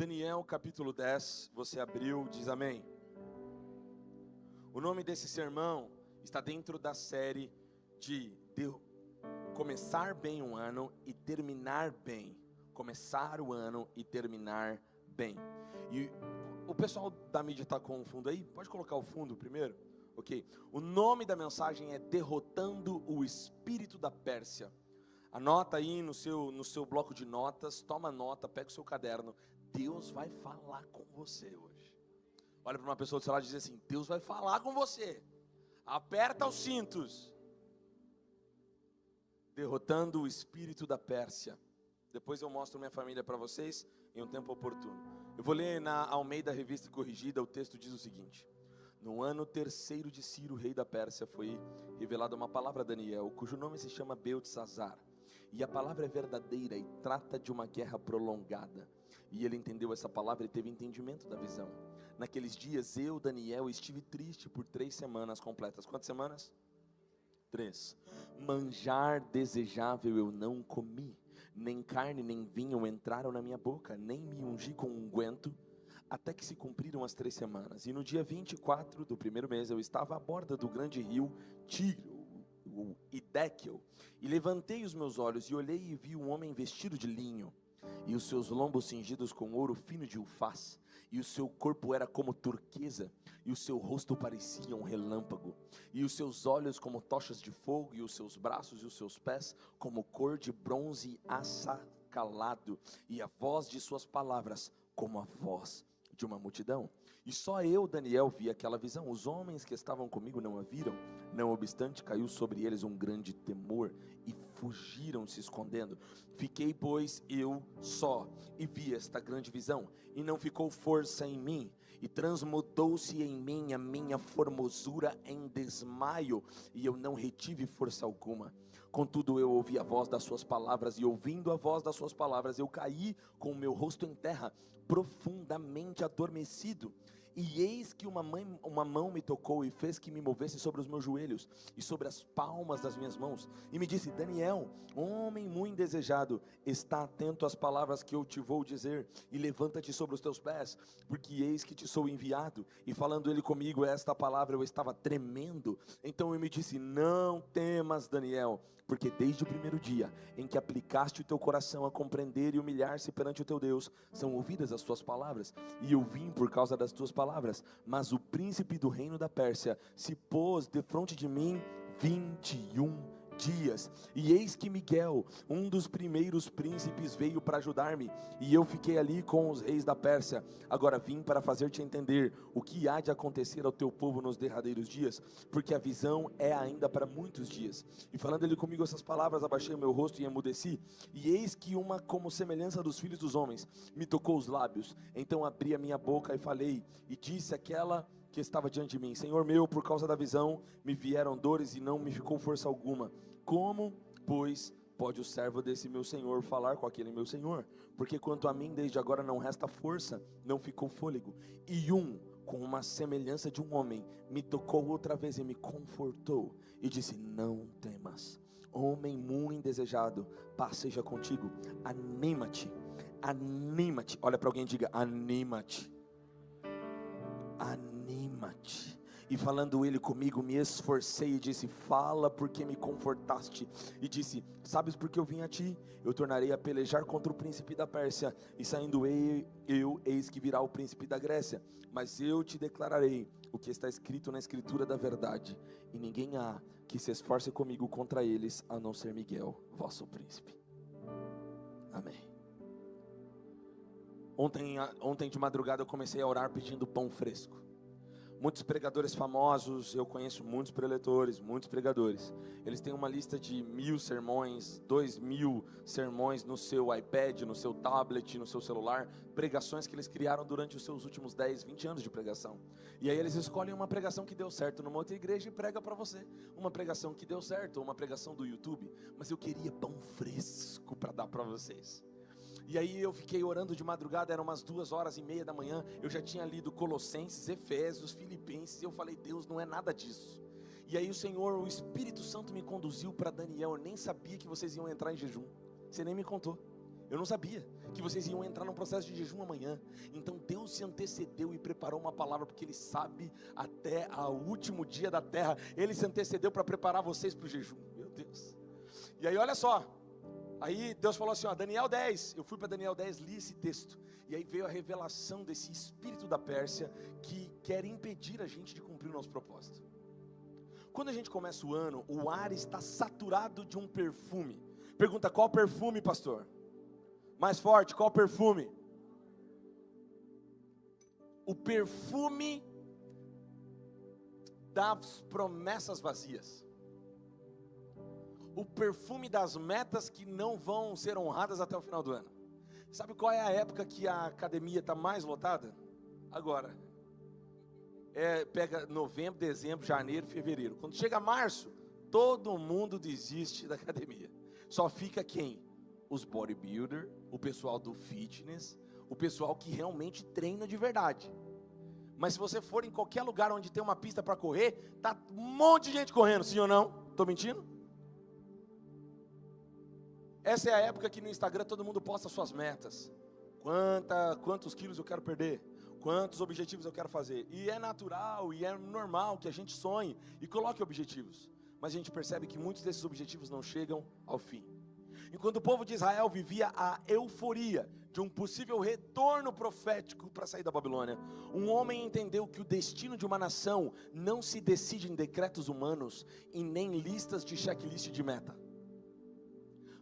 Daniel capítulo 10, você abriu, diz amém. O nome desse sermão está dentro da série de começar bem um ano e terminar bem. Começar o ano e terminar bem. E o pessoal da mídia está com o fundo aí? Pode colocar o fundo primeiro? Ok. O nome da mensagem é Derrotando o Espírito da Pérsia. Anota aí no seu bloco de notas, toma nota, pega o seu caderno. Deus vai falar com você hoje. Olha para uma pessoa do seu lado e diz assim: Deus vai falar com você. Aperta os cintos. Derrotando o espírito da Pérsia. Depois eu mostro minha família para vocês em um tempo oportuno. Eu vou ler na Almeida Revista Corrigida. O texto diz o seguinte: no ano terceiro de Ciro, rei da Pérsia, foi revelada uma palavra a Daniel, cujo nome se chama Beltesazar. E a palavra é verdadeira e trata de uma guerra prolongada. E ele entendeu essa palavra e teve entendimento da visão. Naqueles dias eu, Daniel, estive triste por 3 semanas completas. Quantas semanas? 3. Manjar desejável eu não comi, nem carne nem vinho entraram na minha boca, nem me ungi com unguento, até que se cumpriram as 3 semanas. E no dia 24 do primeiro mês eu estava à borda do grande rio Tigro, o Idéquel, e levantei os meus olhos e olhei e vi um homem vestido de linho, e os seus lombos cingidos com ouro fino de ufaz, e o seu corpo era como turquesa, e o seu rosto parecia um relâmpago, e os seus olhos como tochas de fogo, e os seus braços e os seus pés como cor de bronze assacalado, e a voz de suas palavras como a voz de uma multidão. E só eu, Daniel, vi aquela visão. Os homens que estavam comigo não a viram. Não obstante, caiu sobre eles um grande temor e fugiram se escondendo. Fiquei, pois, eu só e vi esta grande visão, e não ficou força em mim, e transmudou-se em mim a minha formosura em desmaio, e eu não retive força alguma. Contudo eu ouvi a voz das suas palavras, e ouvindo a voz das suas palavras eu caí com o meu rosto em terra, profundamente adormecido. E eis que uma mão me tocou e fez que me movesse sobre os meus joelhos e sobre as palmas das minhas mãos, e me disse: Daniel, homem muito desejado, está atento às palavras que eu te vou dizer, e levanta-te sobre os teus pés, porque eis que te sou enviado. E falando ele comigo esta palavra, eu estava tremendo. Então ele me disse: não temas, Daniel, porque desde o primeiro dia em que aplicaste o teu coração a compreender e humilhar-se perante o teu Deus, são ouvidas as tuas palavras, e eu vim por causa das tuas palavras. Mas o príncipe do reino da Pérsia se pôs defronte de mim 21 dias, e eis que Miguel, um dos primeiros príncipes, veio para ajudar-me, e eu fiquei ali com os reis da Pérsia. Agora vim para fazer-te entender o que há de acontecer ao teu povo nos derradeiros dias, porque a visão é ainda para muitos dias. E falando ele comigo essas palavras, abaixei o meu rosto e emudeci, e eis que uma como semelhança dos filhos dos homens me tocou os lábios. Então abri a minha boca e falei, e disse aquela que estava diante de mim: Senhor meu, por causa da visão me vieram dores e não me ficou força alguma. Como, pois, pode o servo desse meu senhor falar com aquele meu senhor? Porque quanto a mim desde agora não resta força, não ficou fôlego. E com uma semelhança de um homem, me tocou outra vez e me confortou, e disse: não temas, homem muito desejado, paz seja contigo, anima-te, anima-te. Olha para alguém e diga: anima-te, anima-te. E falando ele comigo, me esforcei e disse: fala, porque me confortaste. E disse: sabes por que eu vim a ti? Eu tornarei a pelejar contra o príncipe da Pérsia, e saindo eu, eis que virá o príncipe da Grécia. Mas eu te declararei o que está escrito na escritura da verdade, e ninguém há que se esforce comigo contra eles, a não ser Miguel, vosso príncipe. Amém. Ontem de madrugada eu comecei a orar pedindo pão fresco. Muitos pregadores famosos, eu conheço muitos preletores, muitos pregadores, eles têm uma lista de 1000 sermões, 2000 sermões no seu iPad, no seu tablet, no seu celular, pregações que eles criaram durante os seus últimos 10, 20 anos de pregação. E aí eles escolhem uma pregação que deu certo numa outra igreja e prega para você, uma pregação que deu certo, ou uma pregação do YouTube. Mas eu queria pão fresco para dar para vocês. E aí eu fiquei orando de madrugada, eram umas 2h30 da manhã, eu já tinha lido Colossenses, Efésios, Filipenses, e eu falei: Deus, não é nada disso. E aí o Senhor, o Espírito Santo me conduziu para Daniel. Eu nem sabia que vocês iam entrar em jejum, você nem me contou. Eu não sabia que vocês iam entrar num processo de jejum amanhã. Então Deus se antecedeu e preparou uma palavra, porque Ele sabe até o último dia da terra. Ele se antecedeu para preparar vocês para o jejum. Meu Deus. E aí olha só, aí Deus falou assim, ó, Daniel 10, eu fui para Daniel 10, li esse texto, e aí veio a revelação desse espírito da Pérsia, que quer impedir a gente de cumprir o nosso propósito. Quando a gente começa o ano, o ar está saturado de um perfume. Pergunta, qual perfume, pastor? Mais forte, qual perfume? O perfume das promessas vazias. O perfume das metas que não vão ser honradas até o final do ano. Sabe qual é a época que a academia está mais lotada? Agora. Pega novembro, dezembro, janeiro, fevereiro. Quando chega março, todo mundo desiste da academia. Só fica quem? Os bodybuilder, o pessoal do fitness, o pessoal que realmente treina de verdade. Mas se você for em qualquer lugar onde tem uma pista para correr, tá um monte de gente correndo, sim ou não? Estou mentindo? Essa é a época que no Instagram todo mundo posta suas metas. Quantos quilos eu quero perder? Quantos objetivos eu quero fazer? E é natural, e é normal que a gente sonhe e coloque objetivos. Mas a gente percebe que muitos desses objetivos não chegam ao fim. Enquanto o povo de Israel vivia a euforia de um possível retorno profético para sair da Babilônia, um homem entendeu que o destino de uma nação não se decide em decretos humanos e nem listas de checklist de meta,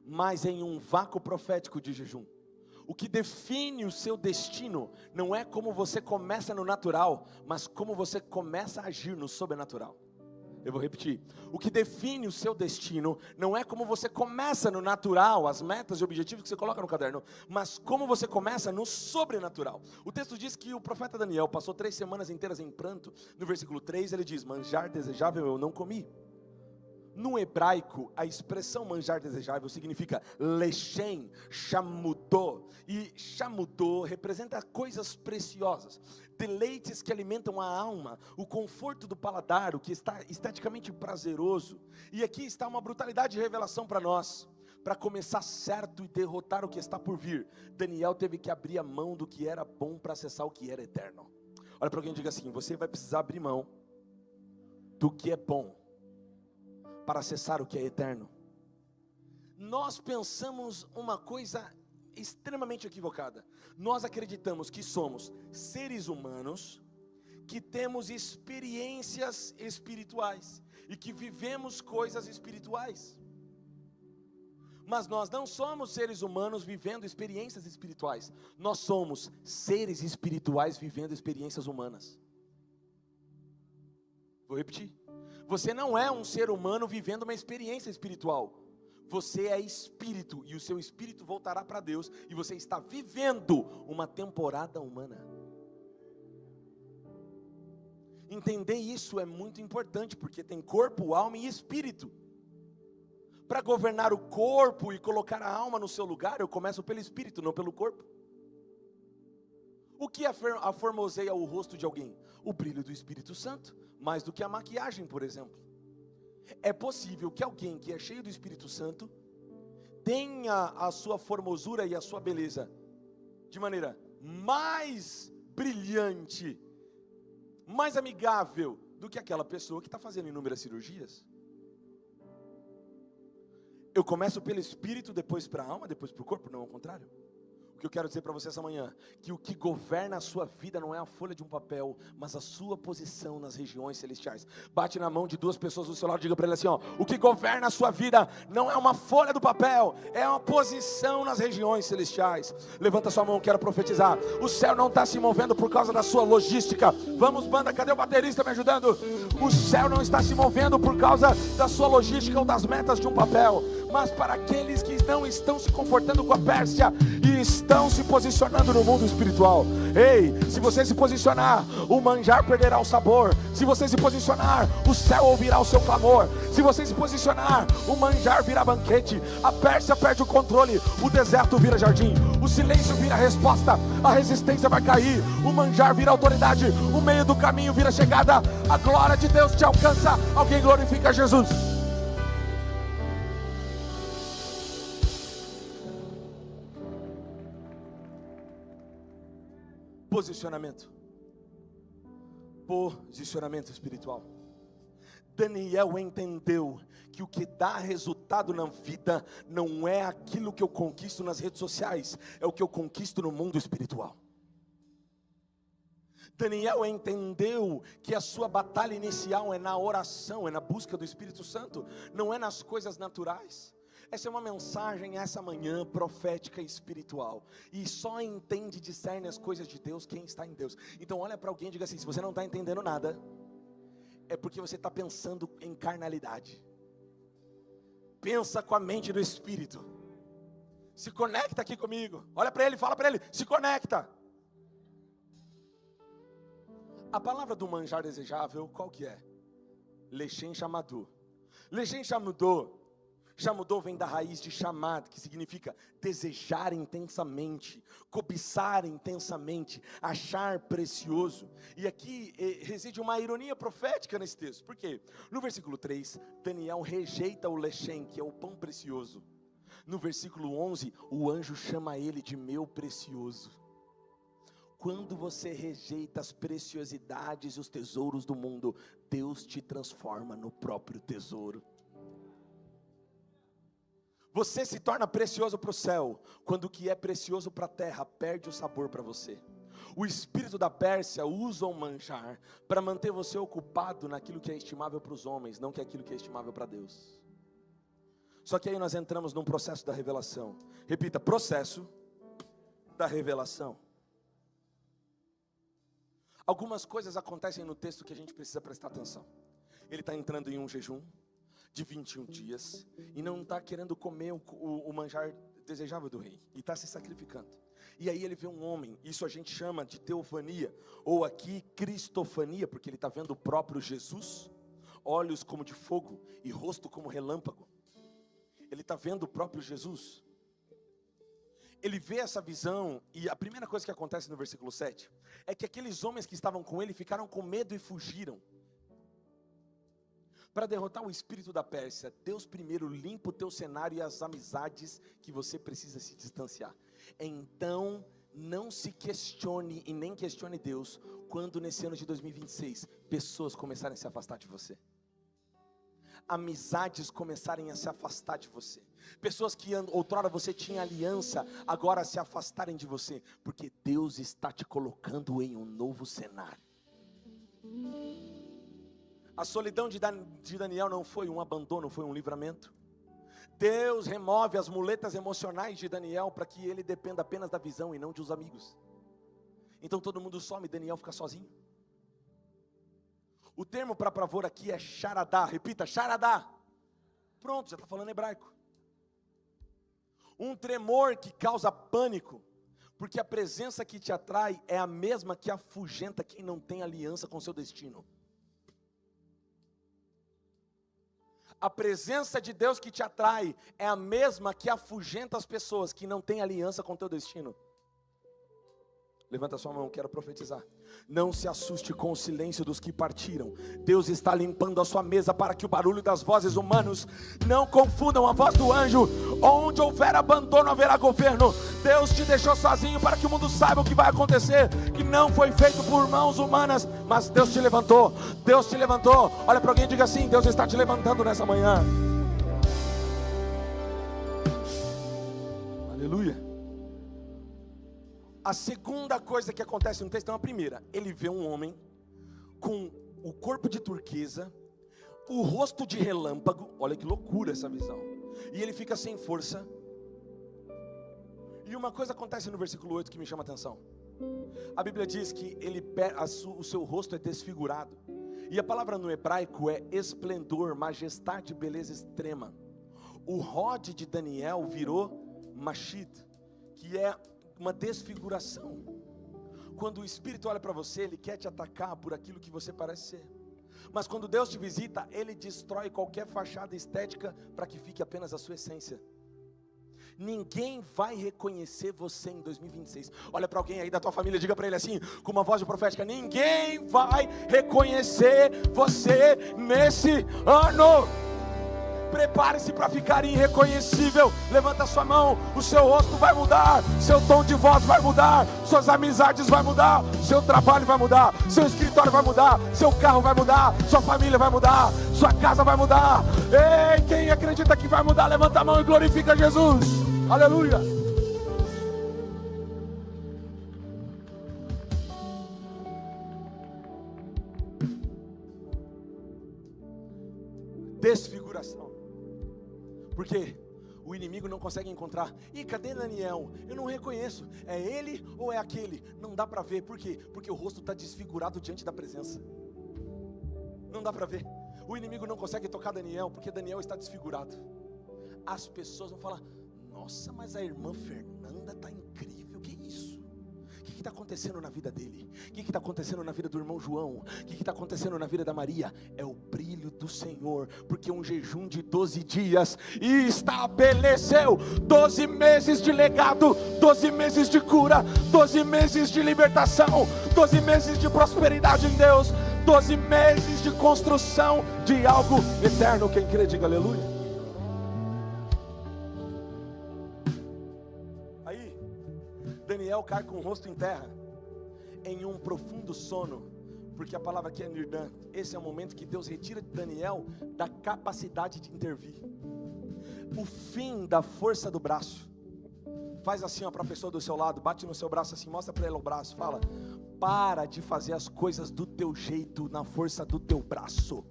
mas em um vácuo profético de jejum. O que define o seu destino não é como você começa no natural, mas como você começa a agir no sobrenatural. Eu vou repetir. O que define o seu destino não é como você começa no natural, as metas e objetivos que você coloca no caderno, mas como você começa no sobrenatural. O texto diz que o profeta Daniel passou 3 semanas inteiras em pranto. No versículo 3 ele diz, manjar desejável eu não comi. No hebraico, a expressão manjar desejável significa lechem, chamudô. E chamudô representa coisas preciosas, deleites que alimentam a alma, o conforto do paladar, o que está esteticamente prazeroso. E aqui está uma brutalidade de revelação para nós. Para começar certo e derrotar o que está por vir, Daniel teve que abrir a mão do que era bom para acessar o que era eterno. Olha para alguém e diga assim, você vai precisar abrir mão do que é bom para acessar o que é eterno. Nós pensamos uma coisa extremamente equivocada. Nós acreditamos que somos seres humanos, que temos experiências espirituais e que vivemos coisas espirituais. Mas nós não somos seres humanos vivendo experiências espirituais. Nós somos seres espirituais vivendo experiências humanas. Vou repetir. Você não é um ser humano vivendo uma experiência espiritual. Você é espírito e o seu espírito voltará para Deus e você está vivendo uma temporada humana. Entender isso é muito importante, porque tem corpo, alma e espírito. Para governar o corpo e colocar a alma no seu lugar, eu começo pelo espírito, não pelo corpo. O que aformoseia o rosto de alguém? O brilho do Espírito Santo, mais do que a maquiagem, por exemplo. É possível que alguém que é cheio do Espírito Santo tenha a sua formosura e a sua beleza de maneira mais brilhante, mais amigável do que aquela pessoa que está fazendo inúmeras cirurgias. Eu começo pelo Espírito, depois para a alma, depois para o corpo, não ao contrário. O que eu quero dizer para você essa manhã, que o que governa a sua vida não é a folha de um papel, mas a sua posição nas regiões celestiais. Bate na mão de 2 pessoas do seu lado e diga para ele assim, ó, o que governa a sua vida não é uma folha do papel, é uma posição nas regiões celestiais. Levanta sua mão, quero profetizar. O céu não está se movendo por causa da sua logística. Vamos, banda, cadê o baterista me ajudando? O céu não está se movendo por causa da sua logística ou das metas de um papel, mas para aqueles que não estão se confortando com a Pérsia e estão se posicionando no mundo espiritual. Ei, se você se posicionar, o manjar perderá o sabor. Se você se posicionar, o céu ouvirá o seu clamor. Se você se posicionar, o manjar virá banquete. A Pérsia perde o controle, o deserto vira jardim, o silêncio vira resposta, a resistência vai cair, o manjar vira autoridade, o meio do caminho vira chegada, a glória de Deus te alcança. Alguém glorifica Jesus. Posicionamento. Posicionamento espiritual. Daniel entendeu que o que dá resultado na vida não é aquilo que eu conquisto nas redes sociais, é o que eu conquisto no mundo espiritual. Daniel entendeu que a sua batalha inicial é na oração, é na busca do Espírito Santo, não é nas coisas naturais. Essa é uma mensagem essa manhã profética e espiritual. E só entende e discerne as coisas de Deus quem está em Deus. Então olha para alguém e diga assim: se você não está entendendo nada, é porque você está pensando em carnalidade. Pensa com a mente do Espírito. Se conecta aqui comigo. Olha para ele, fala para ele, se conecta. A palavra do manjar desejável, qual que é? Lechem chamadu. Lechem chamadu. Chamudou vem da raiz de chamad, que significa desejar intensamente, cobiçar intensamente, achar precioso. E aqui reside uma ironia profética nesse texto. Por quê? No versículo 3, Daniel rejeita o lechem, que é o pão precioso. No versículo 11, o anjo chama ele de meu precioso. Quando você rejeita as preciosidades e os tesouros do mundo, Deus te transforma no próprio tesouro. Você se torna precioso para o céu, quando o que é precioso para a terra perde o sabor para você. O espírito da Pérsia usa o manjar para manter você ocupado naquilo que é estimável para os homens, não que aquilo que é estimável para Deus. Só que aí nós entramos num processo da revelação. Repita, processo da revelação. Algumas coisas acontecem no texto que a gente precisa prestar atenção. Ele está entrando em um jejum de 21 dias, e não está querendo comer o manjar desejável do rei, e está se sacrificando. E aí ele vê um homem, isso a gente chama de teofania, ou aqui cristofania, porque ele está vendo o próprio Jesus, olhos como de fogo, e rosto como relâmpago. Ele está vendo o próprio Jesus. Ele vê essa visão, e a primeira coisa que acontece no versículo 7, é que aqueles homens que estavam com ele, ficaram com medo e fugiram. Para derrotar o espírito da Pérsia, Deus primeiro limpa o teu cenário e as amizades que você precisa se distanciar. Então, não se questione e nem questione Deus, quando nesse ano de 2026, pessoas começarem a se afastar de você. Amizades começarem a se afastar de você. Pessoas que outrora você tinha aliança, agora se afastarem de você. Porque Deus está te colocando em um novo cenário. A solidão de Daniel não foi um abandono, foi um livramento. Deus remove as muletas emocionais de Daniel para que ele dependa apenas da visão e não de os amigos. Então todo mundo some, Daniel fica sozinho. O termo para pavor aqui é charadá, repita, charadá. Pronto, já está falando hebraico. Um tremor que causa pânico, porque a presença que te atrai é a mesma que afugenta quem não tem aliança com seu destino. A presença de Deus que te atrai é a mesma que afugenta as pessoas que não têm aliança com teu destino. Levanta sua mão, quero profetizar. Não se assuste com o silêncio dos que partiram. Deus está limpando a sua mesa para que o barulho das vozes humanos não confundam a voz do anjo. Onde houver abandono, haverá governo. Deus te deixou sozinho para que o mundo saiba o que vai acontecer, que não foi feito por mãos humanas, mas Deus te levantou. Deus te levantou. Olha para alguém e diga assim: Deus está te levantando nessa manhã. Aleluia. A segunda coisa que acontece no texto é a primeira. Ele vê um homem com o corpo de turquesa, o rosto de relâmpago. Olha que loucura essa visão. E ele fica sem força. E uma coisa acontece no versículo 8 que me chama a atenção. A Bíblia diz que o seu rosto é desfigurado. E a palavra no hebraico é esplendor, majestade, beleza extrema. O rod de Daniel virou mashid, que é uma desfiguração. Quando o Espírito olha para você, ele quer te atacar por aquilo que você parece ser. Mas quando Deus te visita, ele destrói qualquer fachada estética para que fique apenas a sua essência. Ninguém vai reconhecer você em 2026. Olha para alguém aí da tua família, diga para ele assim, com uma voz profética: ninguém vai reconhecer você nesse ano. Prepare-se para ficar irreconhecível. Levanta sua mão, o seu rosto vai mudar, seu tom de voz vai mudar, suas amizades vai mudar, seu trabalho vai mudar, seu escritório vai mudar, seu carro vai mudar, sua família vai mudar, sua casa vai mudar. Ei, quem acredita que vai mudar, levanta a mão e glorifica Jesus. Aleluia. Desfiguração. Porque o inimigo não consegue encontrar. E cadê Daniel? Eu não reconheço. É ele ou é aquele? Não dá para ver. Por quê? Porque o rosto está desfigurado diante da presença. Não dá para ver. O inimigo não consegue tocar Daniel porque Daniel está desfigurado. As pessoas vão falar: nossa, mas a irmã Fernanda está incrível. Que isso? O que está acontecendo na vida dele? O que está acontecendo na vida do irmão João? O que está acontecendo na vida da Maria? É o brilho do Senhor, porque um jejum de 12 dias estabeleceu 12 meses de legado, 12 meses de cura, 12 meses de libertação, 12 meses de prosperidade em Deus, 12 meses de construção de algo eterno. Quem crê, diga aleluia. Daniel cai com o rosto em terra, em um profundo sono, porque a palavra aqui é Nirdã. Esse é o momento que Deus retira de Daniel da capacidade de intervir. O fim da força do braço. Faz assim para a pessoa do seu lado, bate no seu braço assim, mostra para ela o braço, fala: para de fazer as coisas do teu jeito, na força do teu braço.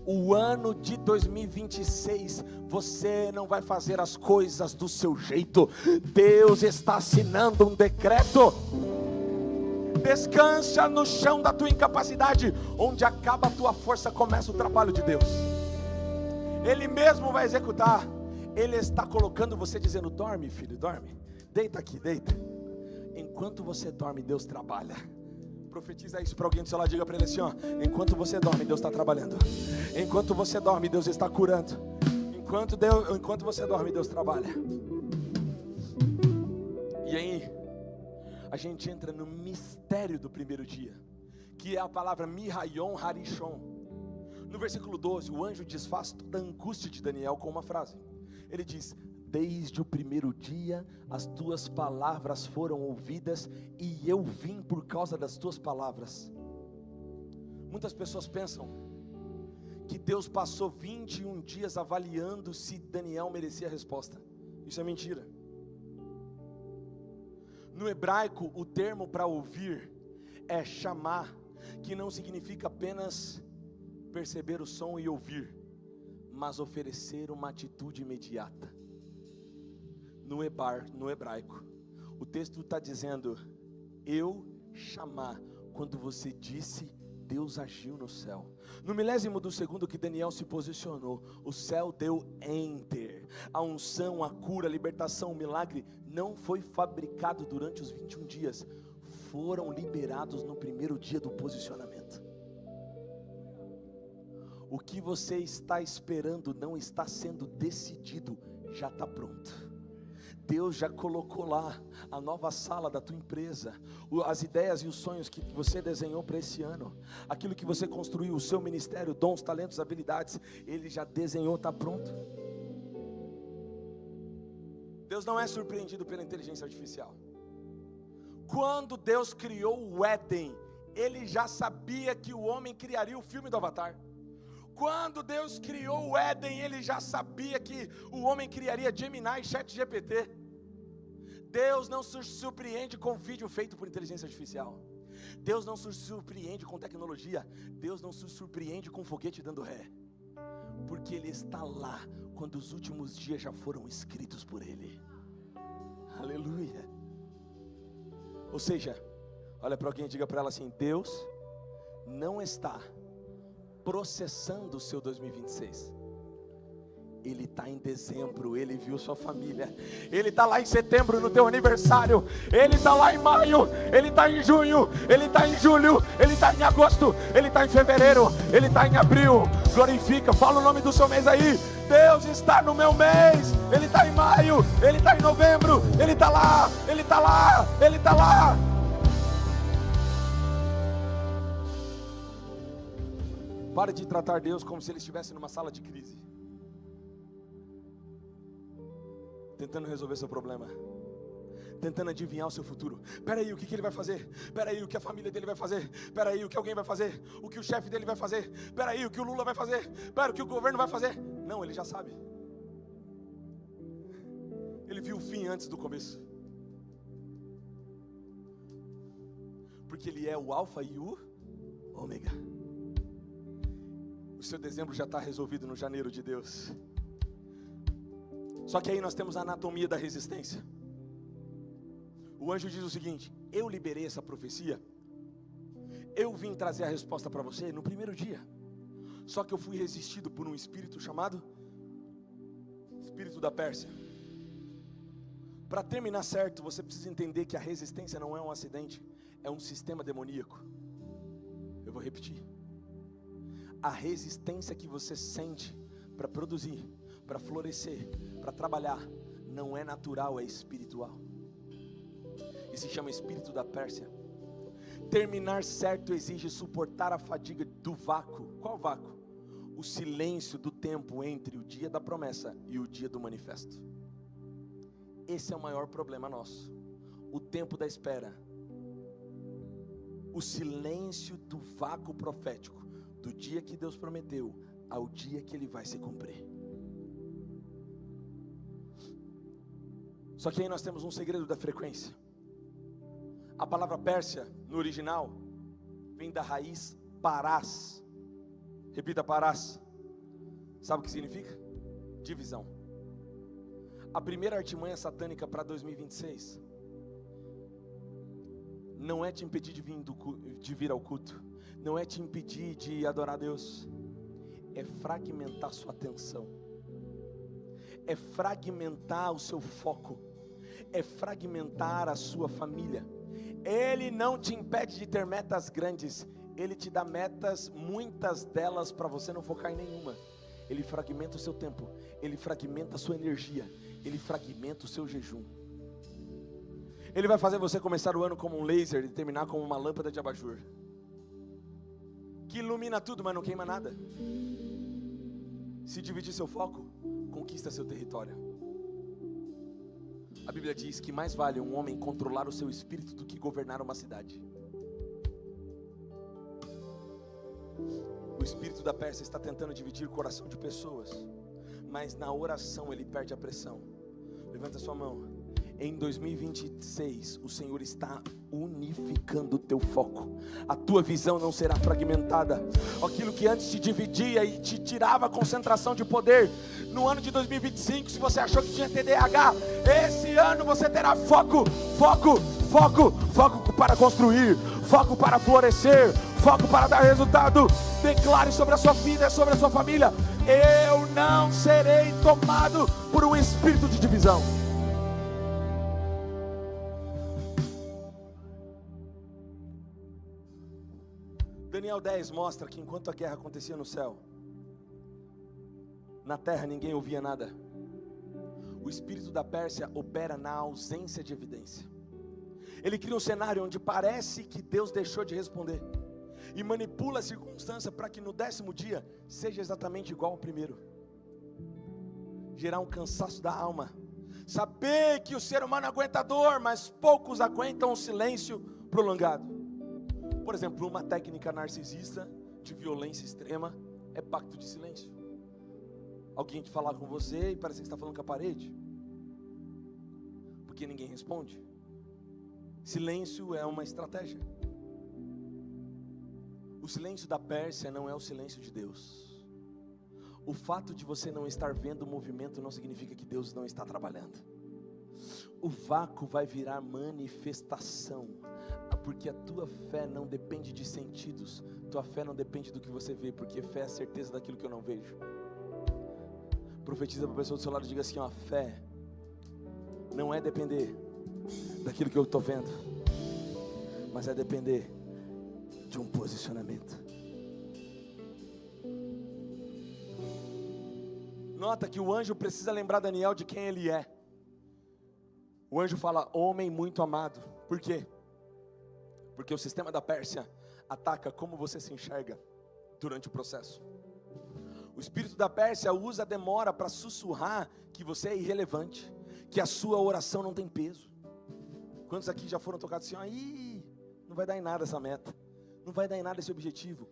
O ano de 2026, você não vai fazer as coisas do seu jeito. Deus está assinando um decreto. Descansa no chão da tua incapacidade. Onde acaba a tua força, começa o trabalho de Deus. Ele mesmo vai executar. Ele está colocando você, dizendo: dorme, filho, dorme. Deita aqui, deita. Enquanto você dorme, Deus trabalha. Profetiza isso para alguém do seu lado, diga para ele assim: ó, enquanto você dorme, Deus está trabalhando. Enquanto você dorme, Deus está curando. Enquanto você dorme, Deus trabalha. E aí, a gente entra no mistério do primeiro dia, que é a palavra Mihayon Harishon. No versículo 12, o anjo desfaz toda a angústia de Daniel com uma frase. Ele diz: desde o primeiro dia as tuas palavras foram ouvidas, e eu vim por causa das tuas palavras. Muitas pessoas pensam que Deus passou 21 dias avaliando se Daniel merecia a resposta. Isso é mentira. No hebraico, o termo para ouvir é chamar, que não significa apenas perceber o som e ouvir, mas oferecer uma atitude imediata. No hebraico, o texto está dizendo: eu chamar, quando você disse, Deus agiu no céu. No milésimo do segundo que Daniel se posicionou, o céu deu enter. A unção, a cura, a libertação, o milagre não foi fabricado durante os 21 dias, foram liberados no primeiro dia do posicionamento. O que você está esperando não está sendo decidido, já está pronto. Deus já colocou lá a nova sala da tua empresa, as ideias e os sonhos que você desenhou para esse ano, aquilo que você construiu, o seu ministério, dons, talentos, habilidades, Ele já desenhou, está pronto. Deus não é surpreendido pela inteligência artificial. Quando Deus criou o Éden, Ele já sabia que o homem criaria o filme do Avatar. Quando Deus criou o Éden, Ele já sabia que o homem criaria Gemini e ChatGPT. Deus não se surpreende com vídeo feito por inteligência artificial. Deus não se surpreende com tecnologia. Deus não se surpreende com foguete dando ré. Porque Ele está lá quando os últimos dias já foram escritos por Ele. Aleluia. Ou seja, olha para alguém e diga para ela assim: Deus não está processando o seu 2026. Ele está em dezembro, Ele viu sua família. Ele está lá em setembro no teu aniversário. Ele está lá em maio, Ele está em junho, Ele está em julho, Ele está em agosto, Ele está em fevereiro, Ele está em abril. Glorifica, fala o nome do seu mês aí. Deus está no meu mês. Ele está em maio, Ele está em novembro, Ele está lá, Ele está lá, Ele está lá. Pare de tratar Deus como se Ele estivesse numa sala de crise. tentando resolver seu problema, tentando adivinhar o seu futuro. Peraí, o que ele vai fazer? Peraí, o que a família dele vai fazer? Peraí, o que alguém vai fazer? O que o chefe dele vai fazer? Peraí, o que o Lula vai fazer? Peraí, o que o governo vai fazer? Não, ele já sabe. Ele viu o fim antes do começo. Porque ele é o alfa e o ômega. O seu dezembro já está resolvido no janeiro de Deus. Só que aí nós temos a anatomia da resistência. O anjo diz o seguinte: eu liberei essa profecia, eu vim trazer a resposta para você no primeiro dia. Só que eu fui resistido por um espírito chamado espírito da Pérsia. Para terminar certo, você precisa entender que a resistência não é um acidente, é um sistema demoníaco. Eu vou repetir. A resistência que você sente para produzir, para florescer, para trabalhar, não é natural, é espiritual. E se chama espírito da Pérsia. Terminar certo exige suportar a fadiga do vácuo. Qual vácuo? O silêncio do tempo entre o dia da promessa e o dia do manifesto. Esse é o maior problema nosso. O tempo da espera. O silêncio do vácuo profético, do dia que Deus prometeu ao dia que ele vai se cumprir. Só que aí nós temos um segredo da frequência. A palavra Pérsia, no original, vem da raiz parás. Repita, parás. Sabe o que significa? Divisão. A primeira artimanha satânica para 2026 não é te impedir de vir ao culto, não é te impedir de adorar a Deus, é fragmentar sua atenção, é fragmentar o seu foco, é fragmentar a sua família. Ele não te impede de ter metas grandes, ele te dá metas, muitas delas para você não focar em nenhuma. Ele fragmenta o seu tempo, ele fragmenta a sua energia, ele fragmenta o seu jejum. Ele vai fazer você começar o ano como um laser e terminar como uma lâmpada de abajur, que ilumina tudo, mas não queima nada. Se dividir seu foco, conquista seu território. A Bíblia diz que mais vale um homem controlar o seu espírito do que governar uma cidade. O espírito da Pérsia está tentando dividir o coração de pessoas, mas na oração ele perde a pressão. Levanta sua mão. Em 2026, o Senhor está unificando o teu foco. A tua visão não será fragmentada. Aquilo que antes te dividia e te tirava a concentração de poder, no ano de 2025, se você achou que tinha TDAH, esse ano você terá foco, foco, foco, foco para construir, foco para florescer, foco para dar resultado. Declare sobre a sua vida, sobre a sua família: eu não serei tomado por um espírito de divisão. Daniel 10 mostra que enquanto a guerra acontecia no céu, na terra ninguém ouvia nada. O espírito da Pérsia opera na ausência de evidência. Ele cria um cenário onde parece que Deus deixou de responder, e manipula a circunstância para que no 10º dia seja exatamente igual ao primeiro. Gerar um cansaço da alma, saber que o ser humano aguenta dor, mas poucos aguentam o silêncio prolongado. Por exemplo, uma técnica narcisista de violência extrema é pacto de silêncio. Alguém te falar com você e parece que está falando com a parede, porque ninguém responde. Silêncio é uma estratégia. O silêncio da Pérsia não é o silêncio de Deus. O fato de você não estar vendo o movimento não significa que Deus não está trabalhando. O vácuo vai virar manifestação, porque a tua fé não depende de sentidos, tua fé não depende do que você vê, porque fé é a certeza daquilo que eu não vejo. Profetiza para a pessoa do seu lado e diga assim: ó, fé não é depender daquilo que eu estou vendo, mas é depender de um posicionamento. Nota que o anjo precisa lembrar Daniel de quem ele é. O anjo fala: homem muito amado. Por quê? Porque o sistema da Pérsia ataca como você se enxerga durante o processo. O espírito da Pérsia usa a demora para sussurrar que você é irrelevante, que a sua oração não tem peso. Quantos aqui já foram tocados assim, aí não vai dar em nada essa meta, não vai dar em nada esse objetivo?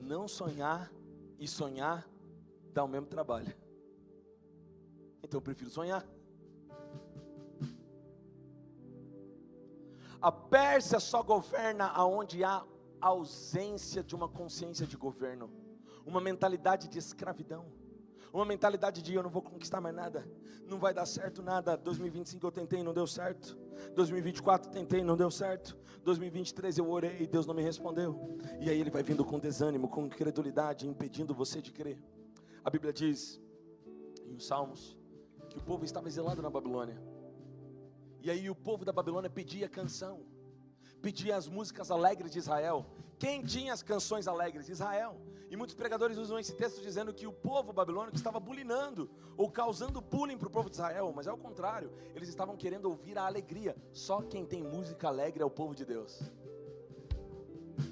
Não sonhar e sonhar dá o mesmo trabalho. Então eu prefiro sonhar. A Pérsia só governa aonde há ausência de uma consciência de governo, uma mentalidade de escravidão, uma mentalidade de eu não vou conquistar mais nada, não vai dar certo nada. 2025 eu tentei, não deu certo. 2024 tentei, não deu certo. 2023 eu orei e Deus não me respondeu. E aí ele vai vindo com desânimo, com incredulidade, impedindo você de crer. A Bíblia diz em os Salmos que o povo estava exilado na Babilônia. E aí o povo da Babilônia pedia canção, pedia as músicas alegres de Israel. Quem tinha as canções alegres? Israel. E muitos pregadores usam esse texto dizendo que o povo babilônico estava bulinando, ou causando bullying para o povo de Israel. Mas é o contrário, eles estavam querendo ouvir a alegria. Só quem tem música alegre é o povo de Deus.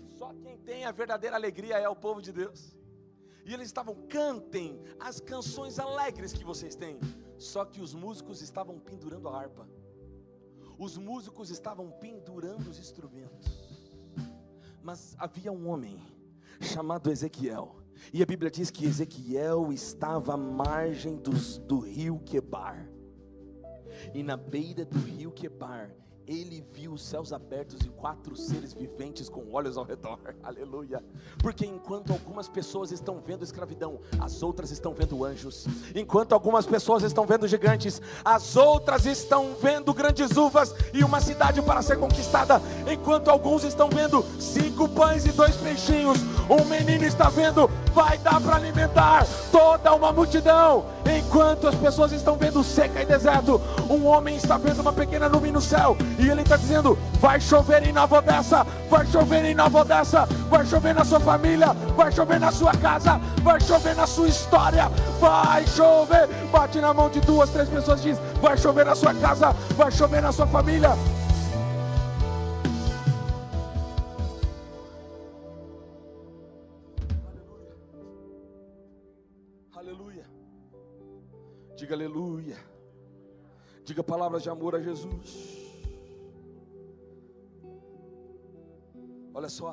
Só quem tem a verdadeira alegria é o povo de Deus. E eles estavam, cantem as canções alegres que vocês têm. Só que os músicos estavam pendurando a harpa. Os músicos estavam pendurando os instrumentos. Mas havia um homem chamado Ezequiel. E a Bíblia diz que Ezequiel estava à margem do rio Quebar. E na beira do rio Quebar, ele viu os céus abertos e 4 seres viventes com olhos ao redor. Aleluia. Porque enquanto algumas pessoas estão vendo escravidão, as outras estão vendo anjos. Enquanto algumas pessoas estão vendo gigantes, as outras estão vendo grandes uvas e uma cidade para ser conquistada. Enquanto alguns estão vendo 5 pães e 2 peixinhos, um menino está vendo, vai dar para alimentar toda uma multidão. Enquanto as pessoas estão vendo seca e deserto, um homem está vendo uma pequena nuvem no céu. E ele está dizendo, vai chover em Nova Odessa, vai chover em Nova Odessa, vai chover na sua família, vai chover na sua casa, vai chover na sua história, vai chover. Bate na mão de 2, 3 pessoas e diz, vai chover na sua casa, vai chover na sua família. Aleluia. Diga aleluia. Diga palavras de amor a Jesus. Olha só,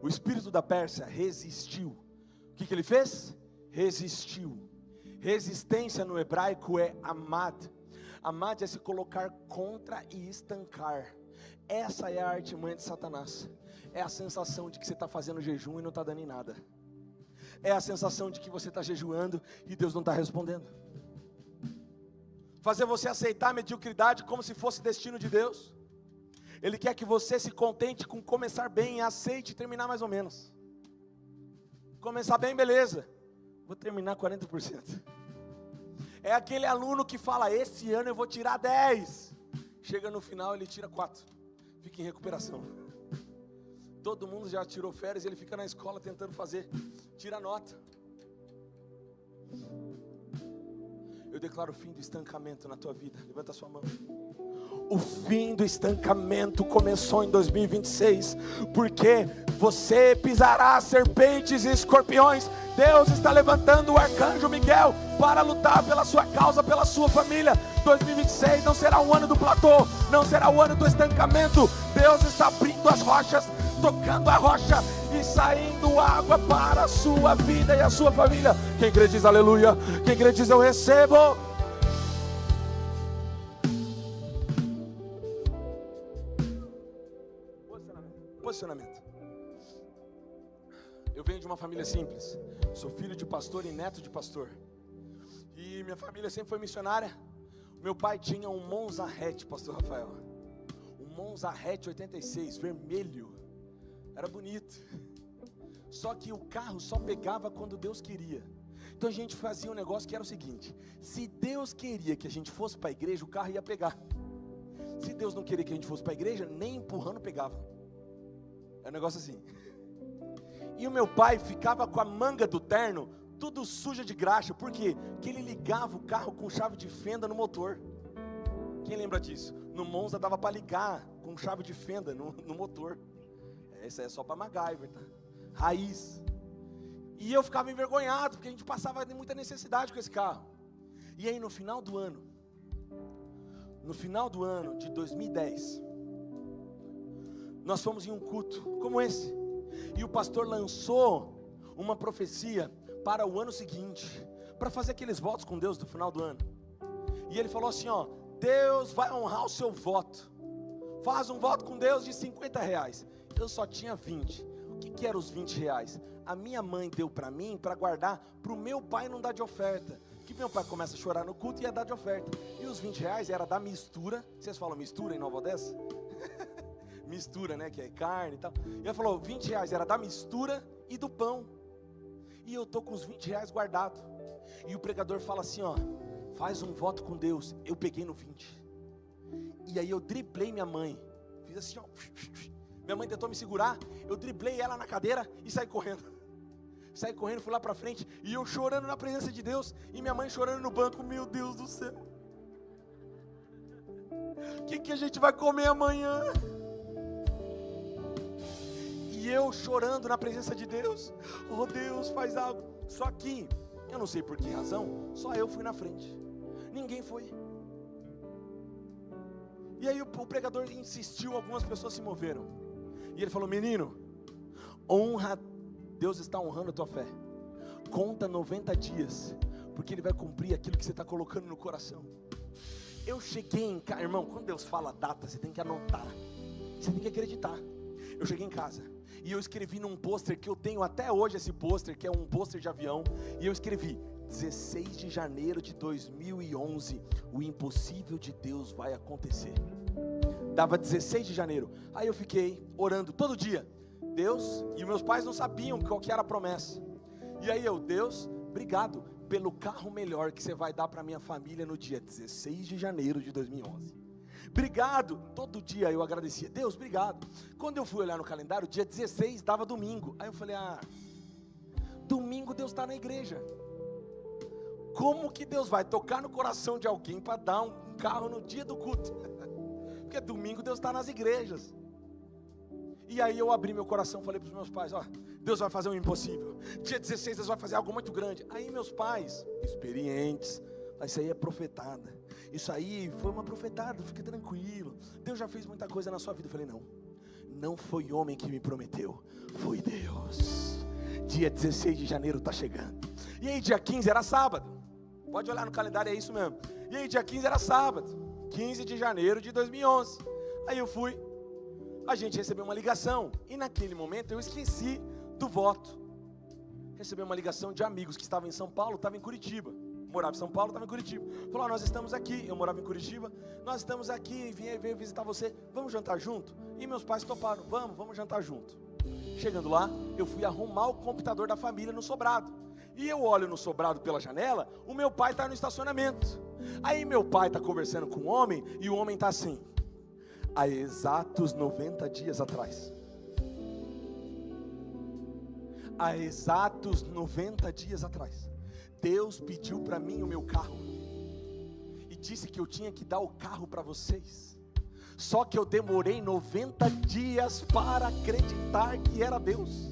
o espírito da Pérsia resistiu. O que ele fez? Resistiu. Resistência no hebraico é amad. Amad é se colocar contra e estancar. Essa é a artimanha de Satanás. É a sensação de que você está fazendo jejum e não está dando em nada. É a sensação de que você está jejuando e Deus não está respondendo. Fazer você aceitar a mediocridade como se fosse destino de Deus. Ele quer que você se contente com começar bem e aceite terminar mais ou menos. Começar bem, beleza. Vou terminar 40%. É aquele aluno que fala, esse ano eu vou tirar 10. Chega no final, ele tira 4. Fica em recuperação. Todo mundo já tirou férias e ele fica na escola tentando fazer. Tira nota. Eu declaro o fim do estancamento na tua vida. Levanta a sua mão. O fim do estancamento começou em 2026, porque você pisará serpentes e escorpiões. Deus está levantando o arcanjo Miguel para lutar pela sua causa, pela sua família. 2026 não será o ano do platô, não será o ano do estancamento. Deus está abrindo as rochas, tocando a rocha e saindo água para a sua vida e a sua família. Quem crê diz aleluia, quem crê diz eu recebo. Posicionamento. Eu venho de uma família simples. Sou filho de pastor e neto de pastor. E minha família sempre foi missionária. Meu pai tinha um Monza hatch, pastor Rafael. Um Monza hatch 86, vermelho. Era bonito. Só que o carro só pegava quando Deus queria. Então a gente fazia um negócio que era o seguinte: se Deus queria que a gente fosse para a igreja, o carro ia pegar. Se Deus não queria que a gente fosse para a igreja, nem empurrando pegava. É um negócio assim. E o meu pai ficava com a manga do terno tudo suja de graxa. Por quê? Porque ele ligava o carro com chave de fenda no motor. Quem lembra disso? No Monza dava para ligar com chave de fenda no motor. Essa é só para MacGyver, tá? Raiz. E eu ficava envergonhado, porque a gente passava muita necessidade com esse carro. E aí no final do ano de 2010, nós fomos em um culto como esse, e o pastor lançou uma profecia para o ano seguinte, para fazer aqueles votos com Deus do final do ano. E ele falou assim, ó: Deus vai honrar o seu voto, faz um voto com Deus de R$50. Eu só tinha 20. O que eram os R$20? A minha mãe deu para mim, para guardar, para o meu pai não dar de oferta, que meu pai começa a chorar no culto e ia dar de oferta. E os R$20 era da mistura. Vocês falam mistura em Nova Odessa? Mistura, né, que é carne e tal. E ele falou, R$20 era da mistura e do pão. E eu tô com os R$20 guardado. E o pregador fala assim, ó: faz um voto com Deus. Eu peguei no 20. E aí eu driblei minha mãe. Fiz assim, ó. Minha mãe tentou me segurar. Eu driblei ela na cadeira e saí correndo. Saí correndo, fui lá pra frente. E eu chorando na presença de Deus. E minha mãe chorando no banco. Meu Deus do céu, o que a gente vai comer amanhã? E eu chorando na presença de Deus. Oh Deus, faz algo. Só que, eu não sei por que razão, só eu fui na frente. Ninguém foi. E aí o pregador insistiu, algumas pessoas se moveram. E ele falou, menino, honra, Deus está honrando a tua fé. Conta 90 dias, porque Ele vai cumprir aquilo que você está colocando no coração. Eu cheguei em casa, irmão, quando Deus fala data, você tem que anotar. Você tem que acreditar. Eu cheguei em casa e eu escrevi num pôster que eu tenho até hoje, esse pôster, que é um pôster de avião. E eu escrevi, 16 de janeiro de 2011, o impossível de Deus vai acontecer. Dava 16 de janeiro. Aí eu fiquei orando todo dia. Deus, e meus pais não sabiam qual que era a promessa. E aí eu, Deus, obrigado pelo carro melhor que você vai dar para minha família no dia 16 de janeiro de 2011. Obrigado. Todo dia eu agradecia. Deus, obrigado. Quando eu fui olhar no calendário, dia 16 dava domingo. Aí eu falei, domingo Deus está na igreja. Como que Deus vai tocar no coração de alguém para dar um carro no dia do culto? Porque domingo Deus está nas igrejas. E aí eu abri meu coração, falei para os meus pais, ó, Deus vai fazer o impossível. Dia 16 Deus vai fazer algo muito grande. Aí meus pais, experientes, isso aí é profetada. Isso aí foi uma profetada, fique tranquilo. Deus já fez muita coisa na sua vida. Eu falei, não foi homem que me prometeu, foi Deus. Dia 16 de janeiro está chegando. E aí dia 15 era sábado. Pode olhar no calendário, é isso mesmo. E aí dia 15 era sábado, 15 de janeiro de 2011. Aí eu fui, a gente recebeu uma ligação. E naquele momento eu esqueci do voto. Recebi uma ligação de amigos que estavam em São Paulo, estavam em Curitiba. Morava em São Paulo, estava em Curitiba. Falou, nós estamos aqui, eu morava em Curitiba. Nós estamos aqui, veio visitar você, vamos jantar junto? E meus pais toparam, vamos jantar junto. Chegando lá, eu fui arrumar o computador da família no sobrado. E eu olho no sobrado pela janela, o meu pai está no estacionamento. Aí meu pai está conversando com o homem, e o homem está assim, há exatos 90 dias atrás. Há exatos 90 dias atrás, Deus pediu para mim o meu carro, e disse que eu tinha que dar o carro para vocês. Só que eu demorei 90 dias para acreditar que era Deus.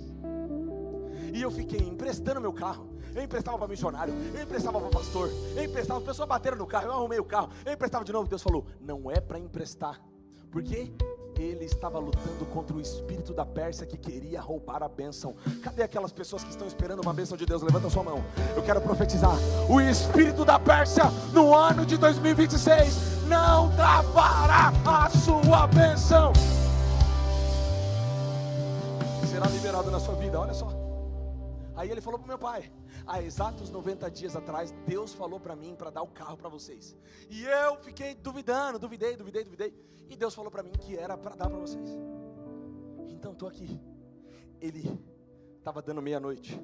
E eu fiquei emprestando meu carro. Eu emprestava para missionário, eu emprestava para pastor, eu emprestava, as pessoas bateram no carro, eu arrumei o carro, eu emprestava de novo. Deus falou, não é para emprestar, porque ele estava lutando contra o espírito da Pérsia que queria roubar a bênção. Cadê aquelas pessoas que estão esperando uma bênção de Deus? Levanta a sua mão. Eu quero profetizar, o espírito da Pérsia no ano de 2026 não travará a sua bênção. Será liberado na sua vida, olha só. Aí ele falou para o meu pai, há exatos 90 dias atrás, Deus falou para mim para dar o carro para vocês. E eu fiquei duvidando, duvidei. E Deus falou para mim que era para dar para vocês. Então estou aqui. Ele estava dando meia-noite.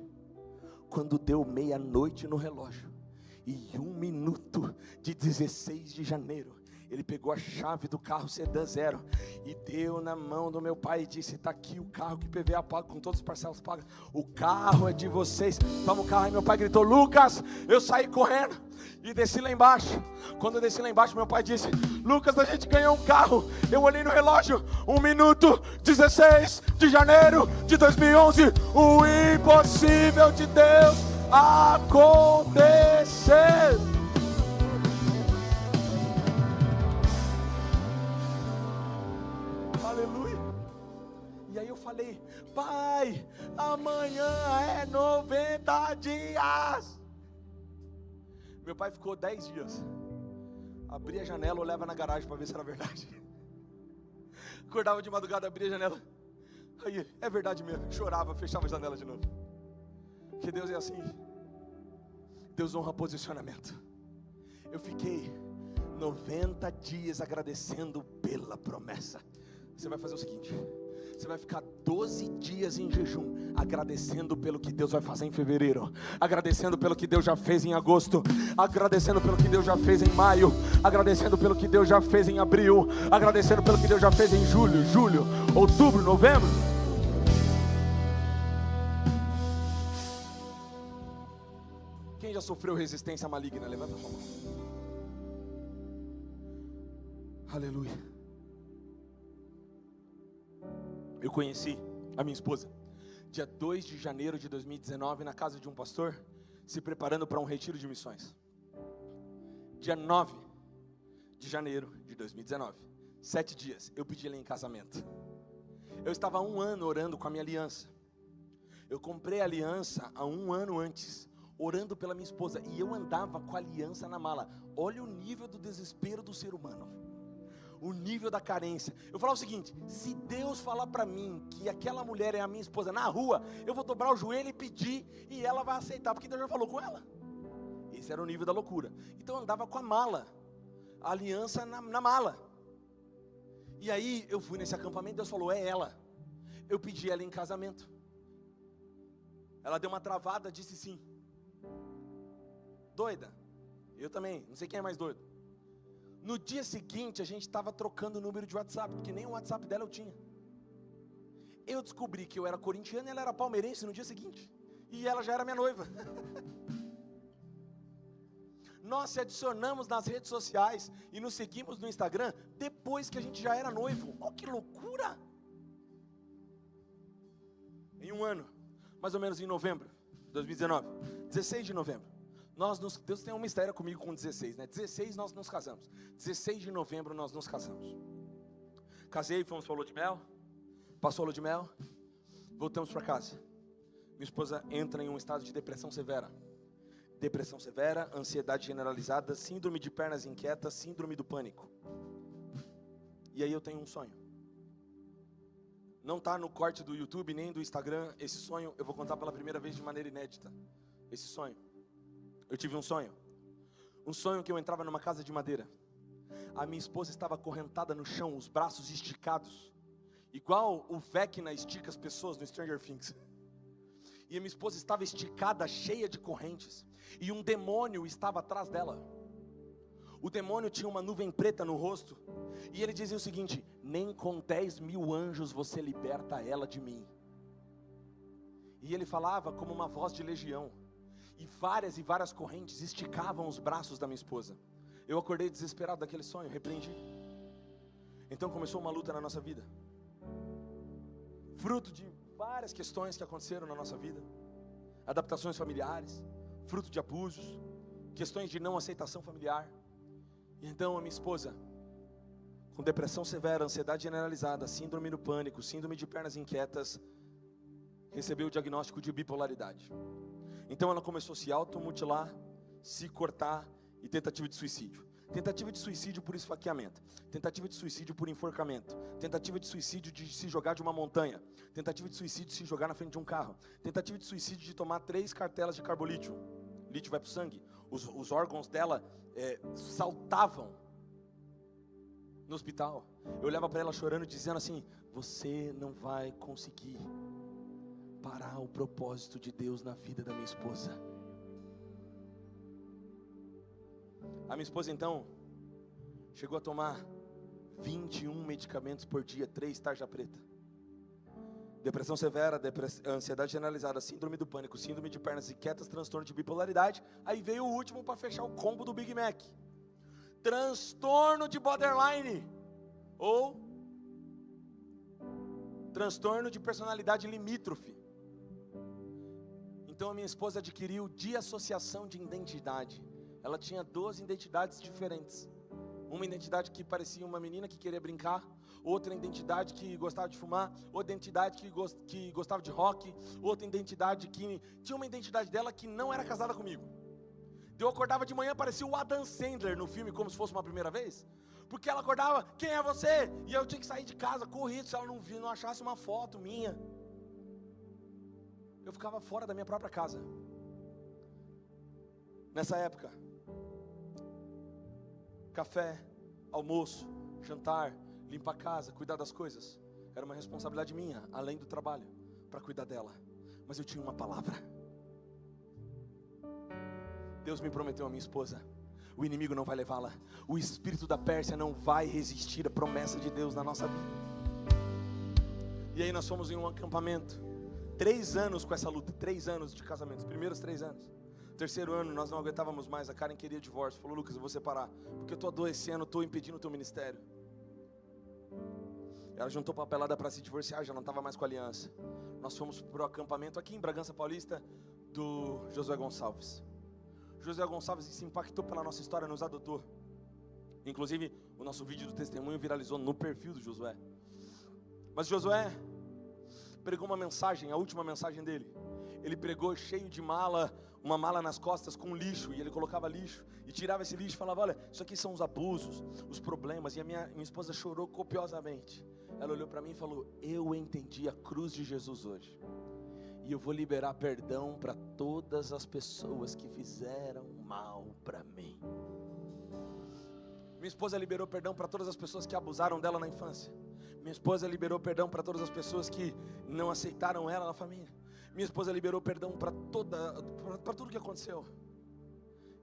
Quando deu meia-noite no relógio, e 1 minuto de 16 de janeiro, Ele pegou a chave do carro sedã zero e deu na mão do meu pai e disse: está aqui o carro que PVA paga, com todas as parcelas pagas. O carro é de vocês, toma o carro. Aí meu pai gritou: Lucas! Eu saí correndo e desci lá embaixo. Quando eu desci lá embaixo, meu pai disse: Lucas, a gente ganhou um carro. Eu olhei no relógio, 1 minuto, 16 de janeiro de 2011. O impossível de Deus acontecer. Aleluia. E aí eu falei: pai, amanhã é 90 dias. Meu pai ficou 10 dias. Abria a janela, olhava na garagem para ver se era verdade. Acordava de madrugada, abria a janela. Aí, é verdade mesmo. Chorava, fechava a janela de novo. Porque Deus é assim. Deus honra posicionamento. Eu fiquei 90 dias agradecendo pela promessa. Você vai fazer o seguinte: você vai ficar 12 dias em jejum, agradecendo pelo que Deus vai fazer em fevereiro, agradecendo pelo que Deus já fez em agosto, agradecendo pelo que Deus já fez em maio, agradecendo pelo que Deus já fez em abril, agradecendo pelo que Deus já fez em julho, outubro, novembro. Quem já sofreu resistência maligna? Levanta a sua mão. Aleluia. Eu conheci a minha esposa dia 2 de janeiro de 2019 na casa de um pastor, se preparando para um retiro de missões. Dia 9 de janeiro de 2019, 7 dias, eu pedi ela em casamento. Eu estava há 1 ano orando com a minha aliança. Eu comprei a aliança há 1 ano antes, orando pela minha esposa, e eu andava com a aliança na mala. Olha o nível do desespero do ser humano, o nível da carência. Eu falava o seguinte: se Deus falar para mim que aquela mulher é a minha esposa na rua, eu vou dobrar o joelho e pedir, e ela vai aceitar, porque Deus já falou com ela. Esse era o nível da loucura. Então eu andava com a mala, a aliança na mala. E aí eu fui nesse acampamento, Deus falou: é ela. Eu pedi ela em casamento. Ela deu uma travada, disse sim. Doida. Eu também, não sei quem é mais doido. No dia seguinte a gente estava trocando o número de WhatsApp, porque nem o WhatsApp dela eu tinha. Eu descobri que eu era corintiano e ela era palmeirense no dia seguinte, e ela já era minha noiva. Nós se adicionamos nas redes sociais e nos seguimos no Instagram depois que a gente já era noivo. Oh, que loucura! Em 1 ano, mais ou menos em novembro de 2019, 16 de novembro, Deus tem um mistério comigo com 16, né? 16 nós nos casamos. 16 de novembro nós nos casamos. Casei, fomos para a lua de mel. Passou a lua de mel, voltamos para casa. Minha esposa entra em um estado de depressão severa. Depressão severa, ansiedade generalizada, síndrome de pernas inquietas, síndrome do pânico. E aí eu tenho um sonho. Não está no corte do YouTube nem do Instagram. Esse sonho eu vou contar pela primeira vez de maneira inédita. Esse sonho. Eu tive um sonho que eu entrava numa casa de madeira. A minha esposa estava acorrentada no chão, os braços esticados, igual o Vecna estica as pessoas no Stranger Things. E a minha esposa estava esticada, cheia de correntes, e um demônio estava atrás dela. O demônio tinha uma nuvem preta no rosto, e ele dizia o seguinte: nem com 10.000 anjos você liberta ela de mim. E ele falava como uma voz de legião. E várias correntes esticavam os braços da minha esposa. Eu acordei desesperado daquele sonho, repreendi. Então começou uma luta na nossa vida, fruto de várias questões que aconteceram na nossa vida. Adaptações familiares, fruto de abusos, questões de não aceitação familiar. E então a minha esposa, com depressão severa, ansiedade generalizada, síndrome do pânico, síndrome de pernas inquietas, recebeu o diagnóstico de bipolaridade. Então ela começou a se automutilar, se cortar, e tentativa de suicídio. Tentativa de suicídio por esfaqueamento, tentativa de suicídio por enforcamento, tentativa de suicídio de se jogar de uma montanha, tentativa de suicídio de se jogar na frente de um carro, tentativa de suicídio de tomar 3 cartelas de carbolítio. Lítio vai para o sangue. Os órgãos dela saltavam no hospital. Eu olhava para ela chorando, dizendo assim: você não vai conseguir parar o propósito de Deus na vida da minha esposa. A minha esposa então chegou a tomar 21 medicamentos por dia, 3 tarja preta. Depressão severa, ansiedade generalizada, síndrome do pânico, síndrome de pernas inquietas, transtorno de bipolaridade. Aí veio o último para fechar o combo do Big Mac: transtorno de borderline, ou transtorno de personalidade limítrofe. Então a minha esposa adquiriu dissociação de identidade. Ela tinha 12 identidades diferentes. Uma identidade que parecia uma menina que queria brincar, outra identidade que gostava de fumar, outra identidade que gostava de rock, outra identidade que tinha uma identidade dela que não era casada comigo. Eu acordava de manhã, parecia o Adam Sandler no filme Como Se Fosse Uma Primeira Vez, porque ela acordava: quem é você? E eu tinha que sair de casa correndo se ela não achasse uma foto minha. Eu ficava fora da minha própria casa. Nessa época, café, almoço, jantar, limpar a casa, cuidar das coisas, era uma responsabilidade minha, além do trabalho, para cuidar dela. Mas eu tinha uma palavra. Deus me prometeu a minha esposa: o inimigo não vai levá-la, o espírito da Pérsia não vai resistir à promessa de Deus na nossa vida. E aí nós fomos em um acampamento, 3 anos com essa luta, 3 anos de casamento, os primeiros 3 anos. Terceiro ano, nós não aguentávamos mais, a Karen queria divórcio. Falou: Lucas, eu vou separar, porque eu estou adoecendo, estou impedindo o teu ministério. Ela juntou papelada para se divorciar, já não estava mais com a aliança. Nós fomos para o acampamento aqui em Bragança Paulista, do Josué Gonçalves. Josué Gonçalves se impactou pela nossa história, nos adotou. Inclusive, o nosso vídeo do testemunho viralizou no perfil do Josué. Mas Josué pregou uma mensagem, a última mensagem dele. Ele pregou cheio de mala, uma mala nas costas com lixo, e ele colocava lixo, e tirava esse lixo e falava: olha, isso aqui são os abusos, os problemas. E a minha esposa chorou copiosamente. Ela olhou para mim e falou: eu entendi a cruz de Jesus hoje, e eu vou liberar perdão para todas as pessoas que fizeram mal para mim. Minha esposa liberou perdão para todas as pessoas que abusaram dela na infância. Minha esposa liberou perdão para todas as pessoas que não aceitaram ela na família. Minha esposa liberou perdão para tudo que aconteceu.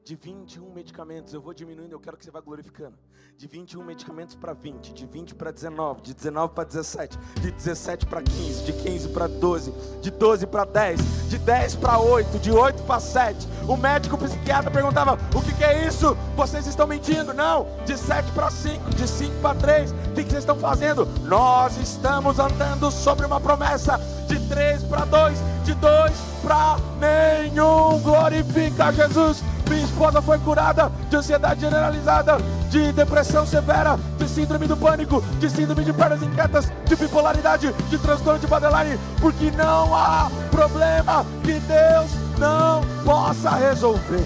De 21 medicamentos, eu vou diminuindo, eu quero que você vá glorificando. De 21 medicamentos para 20, de 20 para 19, de 19 para 17, de 17 para 15, de 15 para 12, de 12 para 10, de 10 para 8, de 8 para 7. O médico, o psiquiatra perguntava: o que é isso? Vocês estão mentindo? Não, de 7 para 5, de 5 para 3, o que vocês estão fazendo? Nós estamos andando sobre uma promessa. De 3 para 2, de 2 para nenhum, glorifica Jesus. Minha esposa foi curada de ansiedade generalizada, de depressão severa, de síndrome do pânico, de síndrome de pernas inquietas, de bipolaridade, de transtorno de borderline, porque não há problema que Deus não possa resolver.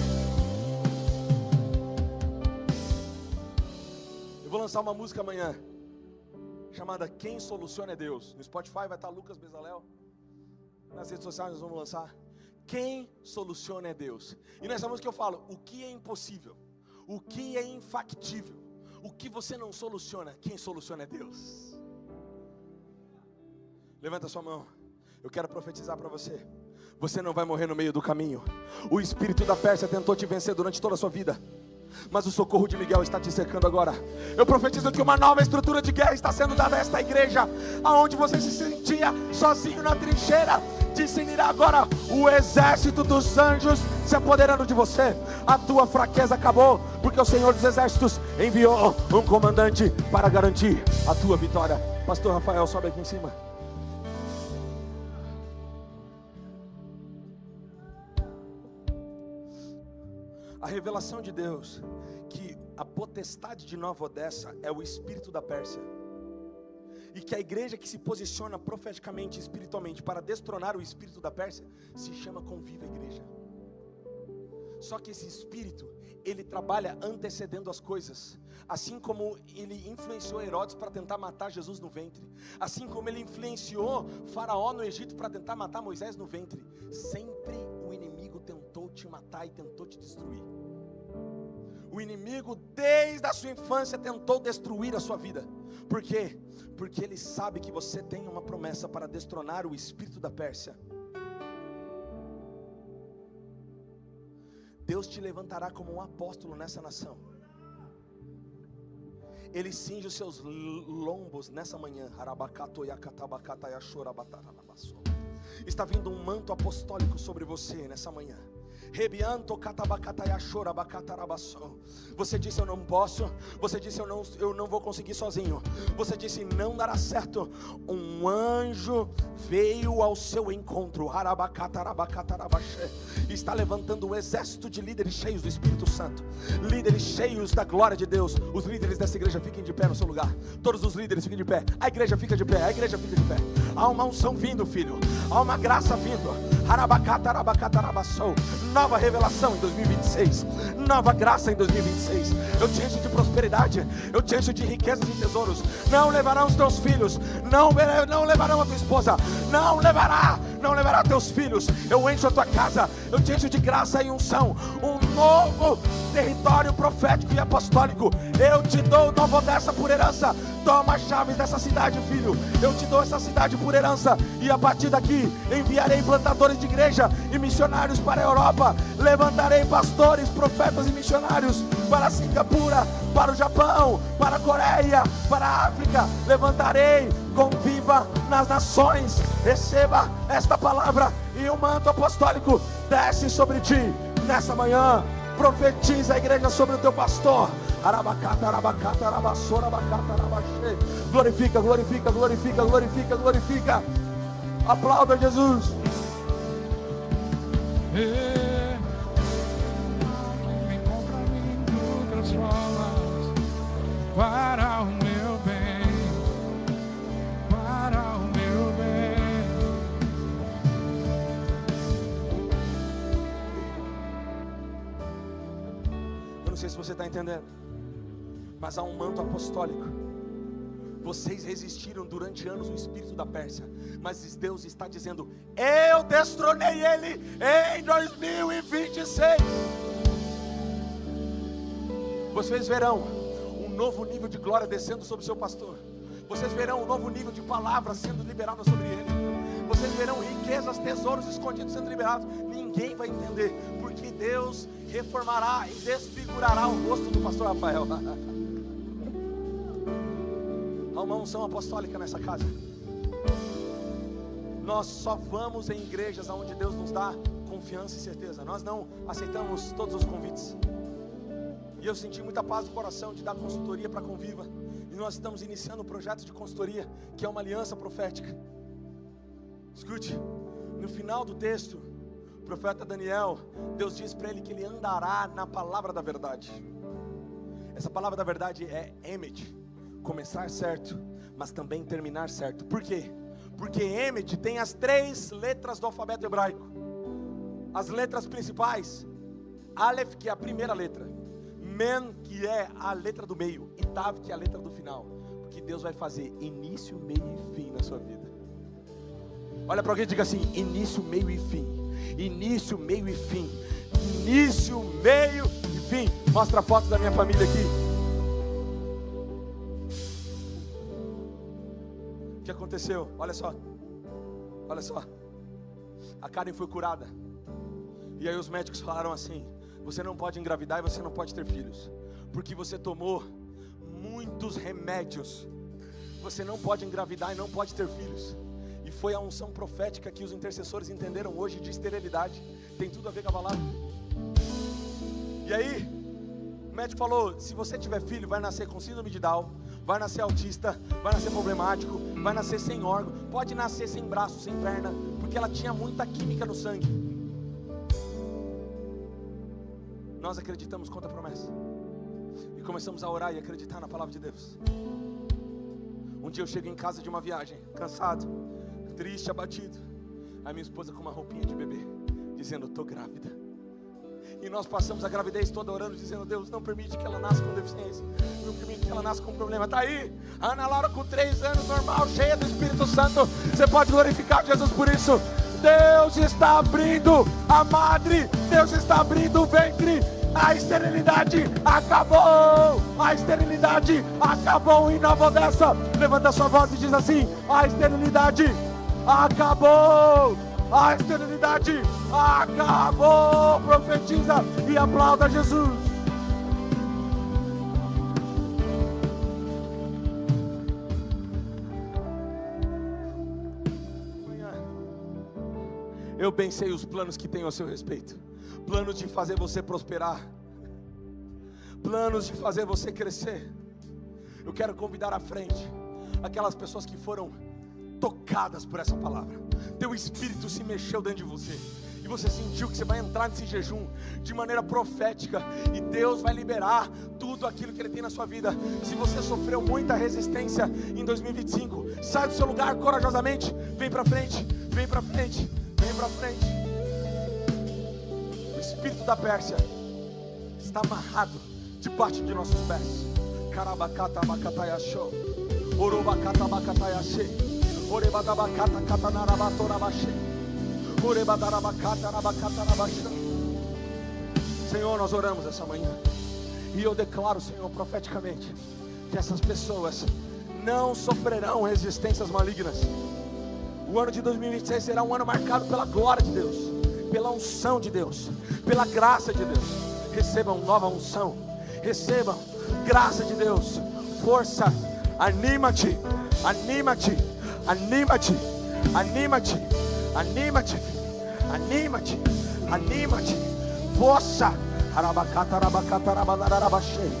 Eu vou lançar uma música amanhã chamada Quem Soluciona é Deus. No Spotify vai estar Lucas Bezalel. Nas redes sociais nós vamos lançar Quem Soluciona é Deus. E nessa música eu falo: o que é impossível, o que é infactível, o que você não soluciona, quem soluciona é Deus. Levanta sua mão, eu quero profetizar para você. Você não vai morrer no meio do caminho. O espírito da Pérsia tentou te vencer durante toda a sua vida, mas o socorro de Miguel está te cercando agora. Eu profetizo que uma nova estrutura de guerra está sendo dada a esta igreja. Aonde você se sentia sozinho na trincheira, discernirá agora o exército dos anjos se apoderando de você. A tua fraqueza acabou, porque o Senhor dos Exércitos enviou um comandante para garantir a tua vitória. Pastor Rafael, sobe aqui em cima. A revelação de Deus, que a potestade de Nova Odessa é o espírito da Pérsia, e que a igreja que se posiciona profeticamente e espiritualmente para destronar o espírito da Pérsia, se chama Conviva Igreja. Só que esse espírito, ele trabalha antecedendo as coisas. Assim como ele influenciou Herodes para tentar matar Jesus no ventre, assim como ele influenciou Faraó no Egito para tentar matar Moisés no ventre, sempre o inimigo tentou te matar e tentou te destruir. O inimigo desde a sua infância tentou destruir a sua vida. Por quê? Porque ele sabe que você tem uma promessa para destronar o espírito da Pérsia. Deus te levantará como um apóstolo nessa nação. Ele cinge os seus lombos nessa manhã. Está vindo um manto apostólico sobre você nessa manhã. Você disse eu não posso. Você disse eu não vou conseguir sozinho. Você disse não dará certo. Um anjo veio ao seu encontro. Está levantando um exército de líderes cheios do Espírito Santo, líderes cheios da glória de Deus. Os líderes dessa igreja fiquem de pé no seu lugar. Todos os líderes fiquem de pé. A igreja fica de pé. A igreja fica de pé. Há uma unção vindo, filho. Há uma graça vindo. Nova revelação em 2026. Nova graça em 2026. Eu te encho de prosperidade. Eu te encho de riquezas e tesouros. Não levarão os teus filhos. Não levarão a tua esposa. Não levará teus filhos. Eu encho a tua casa. Eu te encho de graça e unção. Um novo território profético e apostólico. Eu te dou Nova Odessa por herança. Toma as chaves dessa cidade, filho. Eu te dou essa cidade por herança. E a partir daqui enviarei plantadores de igreja e missionários para a Europa. Levantarei pastores, profetas e missionários para Singapura, para o Japão, para a Coreia, para a África. Levantarei conviva nas nações. Receba esta palavra e o manto apostólico desce sobre ti nessa manhã. Profetiza a igreja sobre o teu pastor. Arabacata, arabacata, arabassora, abacata, arabaxê. Glorifica, glorifica, glorifica, glorifica, glorifica. Aplauda Jesus. Me compra em outras formas para o meu bem, para o meu bem. Eu não sei se você está entendendo, mas há um manto apostólico. Vocês resistiram durante anos o espírito da Pérsia, mas Deus está dizendo: eu destronei ele em 2026. Vocês verão um novo nível de glória descendo sobre o seu pastor. Vocês verão um novo nível de palavras sendo liberada sobre ele. Vocês verão riquezas, tesouros escondidos sendo liberados. Ninguém vai entender, porque Deus reformará e desfigurará o rosto do pastor Rafael. Há uma unção apostólica nessa casa. Nós só vamos em igrejas onde Deus nos dá confiança e certeza. Nós não aceitamos todos os convites. E eu senti muita paz no coração de dar consultoria para a Conviva. E nós estamos iniciando um projeto de consultoria, que é uma aliança profética. Escute, no final do texto, o profeta Daniel, Deus diz para ele que ele andará na palavra da verdade. Essa palavra da verdade é Emet. Começar certo, mas também terminar certo. Por quê? Porque Emet tem as 3 letras do alfabeto hebraico. As letras principais: Aleph, que é a primeira letra, Men, que é a letra do meio, e Tav, que é a letra do final. Porque Deus vai fazer início, meio e fim na sua vida. Olha para alguém e diga assim: início, meio e fim. Início, meio e fim. Início, meio e fim. Mostra a foto da minha família aqui. O que aconteceu? Olha só. Olha só. A Karen foi curada. E aí os médicos falaram assim: você não pode engravidar e você não pode ter filhos, porque você tomou muitos remédios. Você não pode engravidar e não pode ter filhos. E foi a unção profética que os intercessores entenderam hoje de esterilidade. Tem tudo a ver com a palavra. E aí o médico falou: se você tiver filho, vai nascer com síndrome de Down, vai nascer autista, vai nascer problemático, vai nascer sem órgão, pode nascer sem braço, sem perna, porque ela tinha muita química no sangue. Nós acreditamos contra a promessa e começamos a orar e acreditar na palavra de Deus. Um dia eu chego em casa de uma viagem, cansado, triste, abatido. A minha esposa com uma roupinha de bebê, dizendo: estou grávida. E nós passamos a gravidez toda orando, dizendo: Deus, não permite que ela nasça com deficiência, não permite que ela nasça com problema. Está aí, a Ana Laura com 3 anos, normal, cheia do Espírito Santo. Você pode glorificar Jesus por isso. Deus está abrindo a madre, Deus está abrindo o ventre. A esterilidade acabou. A esterilidade acabou em Nova Odessa. Levanta sua voz e diz assim: a esterilidade acabou. A esterilidade acabou. Profetiza e aplauda Jesus. Eu bem sei os planos que tenho a seu respeito. Planos de fazer você prosperar. Planos de fazer você crescer. Eu quero convidar à frente aquelas pessoas que foram tocadas por essa palavra. Teu espírito se mexeu dentro de você e você sentiu que você vai entrar nesse jejum de maneira profética, e Deus vai liberar tudo aquilo que Ele tem na sua vida. Se você sofreu muita resistência em 2025, sai do seu lugar corajosamente. Vem para frente, vem para frente, vem para frente. O espírito da Pérsia está amarrado debaixo de nossos pés. Karabakata bakatayasho, orobakata bakatayashe, orebadabakata katanarabatorabashe, orebadarabakata rabakatarabashe. Senhor, nós oramos essa manhã e eu declaro, Senhor, profeticamente, que essas pessoas não sofrerão resistências malignas. O ano de 2026 será um ano marcado pela glória de Deus, pela unção de Deus, pela graça de Deus. Recebam nova unção, recebam graça de Deus, força, anima-te, anima-te, anima-te, anima-te, anima-te, anima-te, anima-te, força, arabacata, arabacata, arabadarabachei,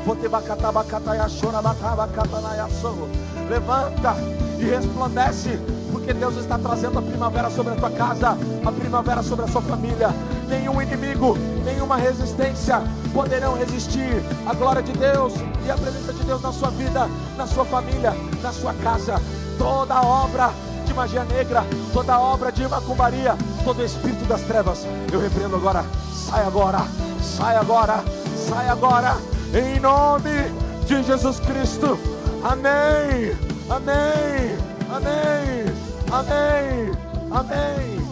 votebacata, bacata, yachora, batabacata, nayaçou. Levanta e resplandece, porque Deus está trazendo a primavera sobre a tua casa, a primavera sobre a sua família. Nenhum inimigo, nenhuma resistência poderão resistir à glória de Deus e à presença de Deus na sua vida, na sua família, na sua casa. Toda obra de magia negra, toda obra de macumbaria, todo espírito das trevas, eu repreendo agora. Sai agora, sai agora, sai agora, em nome de Jesus Cristo. Amém, amém, amém, amém, amém.